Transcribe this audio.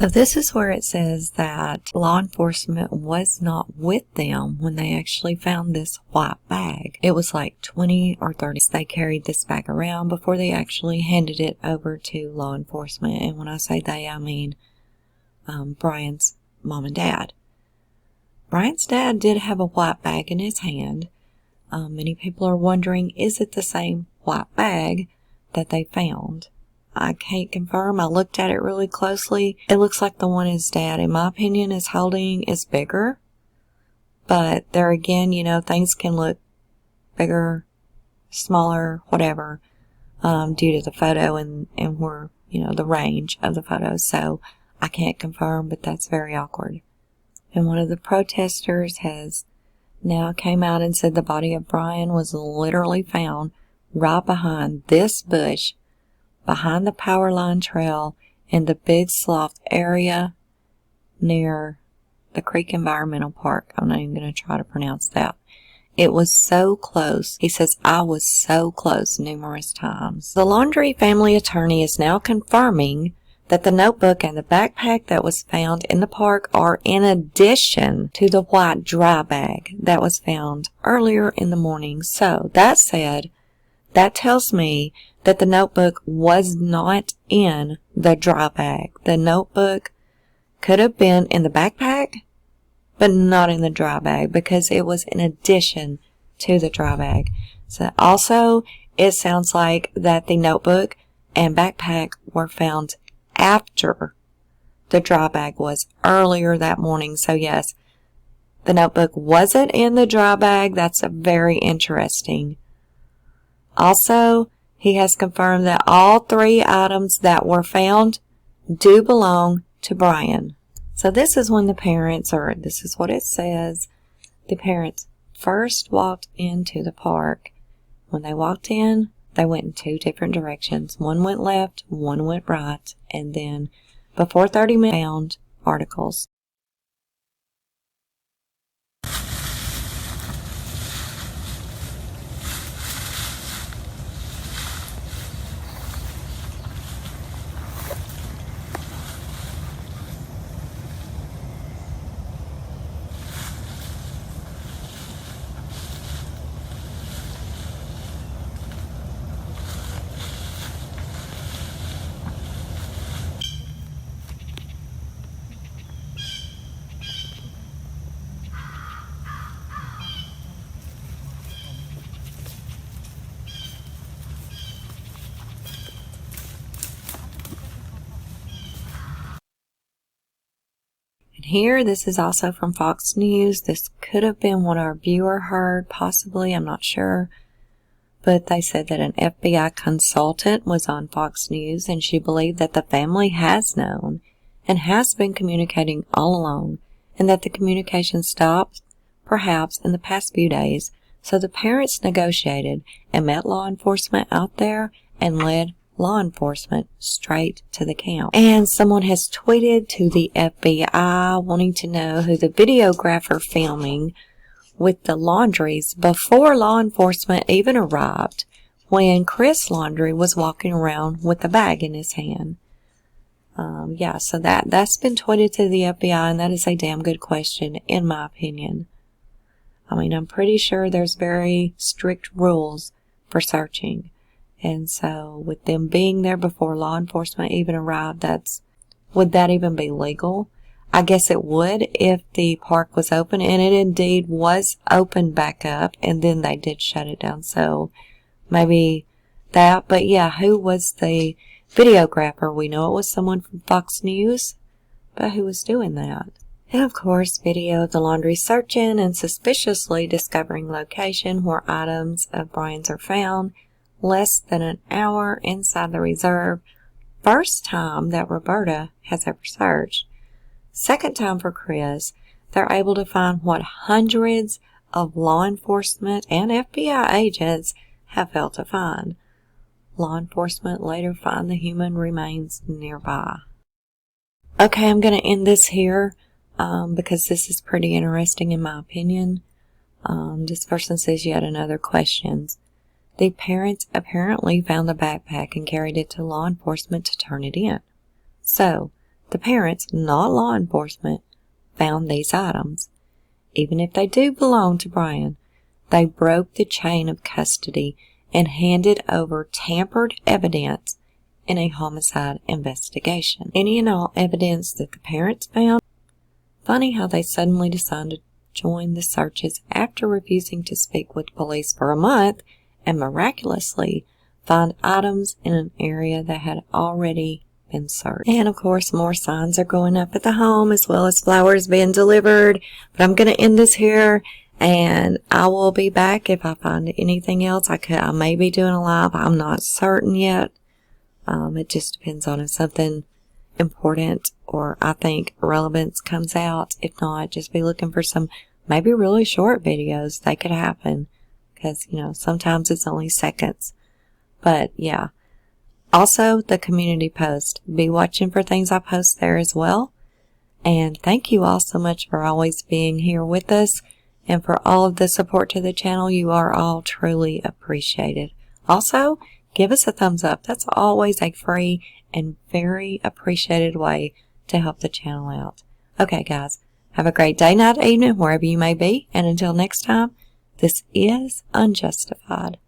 So this is where it says that law enforcement was not with them when they actually found this white bag. It was like 20 or 30. They carried this bag around before they actually handed it over to law enforcement. And when I say they, I mean Brian's mom and dad. Brian's dad did have a white bag in his hand. Many people are wondering, is it the same white bag that they found? I can't confirm. I looked at it really closely. It looks like the one his dad, in my opinion, is holding is bigger. But there again, things can look bigger, smaller, whatever, due to the photo and where, the range of the photos. So I can't confirm, but that's very awkward. And one of the protesters has now came out and said the body of Brian was literally found right behind this bush, behind the power line trail in the Big Slough area near the Creek Environmental Park. I'm not even going to try to pronounce that. It was so close. He says, I was so close numerous times. The Laundrie family attorney is now confirming that the notebook and the backpack that was found in the park are in addition to the white dry bag that was found earlier in the morning. So, that said, that tells me that the notebook was not in the dry bag. The notebook could have been in the backpack, but not in the dry bag because it was in addition to the dry bag. So also, it sounds like that the notebook and backpack were found after the dry bag was earlier that morning. So yes, the notebook wasn't in the dry bag. That's very interesting. Also, he has confirmed that all 3 items that were found do belong to Brian. So this is when the parents, or this is what it says, the parents first walked into the park. When they walked in, they went in 2 different directions. One went left, one went right, and then before 30 minutes, found articles. Here, this is also from Fox News. This could have been what our viewer heard, possibly, I'm not sure. But they said that an FBI consultant was on Fox News, and she believed that the family has known and has been communicating all along, and that the communication stopped, perhaps, in the past few days. So the parents negotiated and met law enforcement out there and led law enforcement straight to the camp. And someone has tweeted to the FBI wanting to know who the videographer filming with the Laundries before law enforcement even arrived, when Chris Laundrie was walking around with a bag in his hand. So that's been tweeted to the FBI, and that is a damn good question, in my opinion. I mean, I'm pretty sure there's very strict rules for searching. And so, with them being there before law enforcement even arrived, would that even be legal? I guess it would if the park was open, and it indeed was opened back up, and then they did shut it down. So, maybe that. But yeah, who was the videographer? We know it was someone from Fox News, but who was doing that? And of course, video of the Laundrie searching and suspiciously discovering location where items of Brian's are found. Less than an hour inside the reserve. First time that Roberta has ever searched. Second time for Chris. They're able to find what hundreds of law enforcement and FBI agents have failed to find. Law enforcement later find the human remains nearby. Okay, I'm going to end this here because this is pretty interesting in my opinion. This person says yet another questions. The parents apparently found the backpack and carried it to law enforcement to turn it in. So, the parents, not law enforcement, found these items. Even if they do belong to Brian, they broke the chain of custody and handed over tampered evidence in a homicide investigation. Any and all evidence that the parents found. Funny how they suddenly decided to join the searches after refusing to speak with police for a month and miraculously find items in an area that had already been searched. And of course, more signs are going up at the home as well as flowers being delivered. But I'm going to end this here, and I will be back if I find anything else. I may be doing a live. I'm not certain yet. It just depends on if something important or I think relevance comes out. If not, just be looking for some maybe really short videos. They could happen because, sometimes it's only seconds. But yeah. Also, the community post. Be watching for things I post there as well. And thank you all so much for always being here with us and for all of the support to the channel. You are all truly appreciated. Also, give us a thumbs up. That's always a free and very appreciated way to help the channel out. Okay, guys. Have a great day, night, evening, wherever you may be. And until next time, this is Unjustified.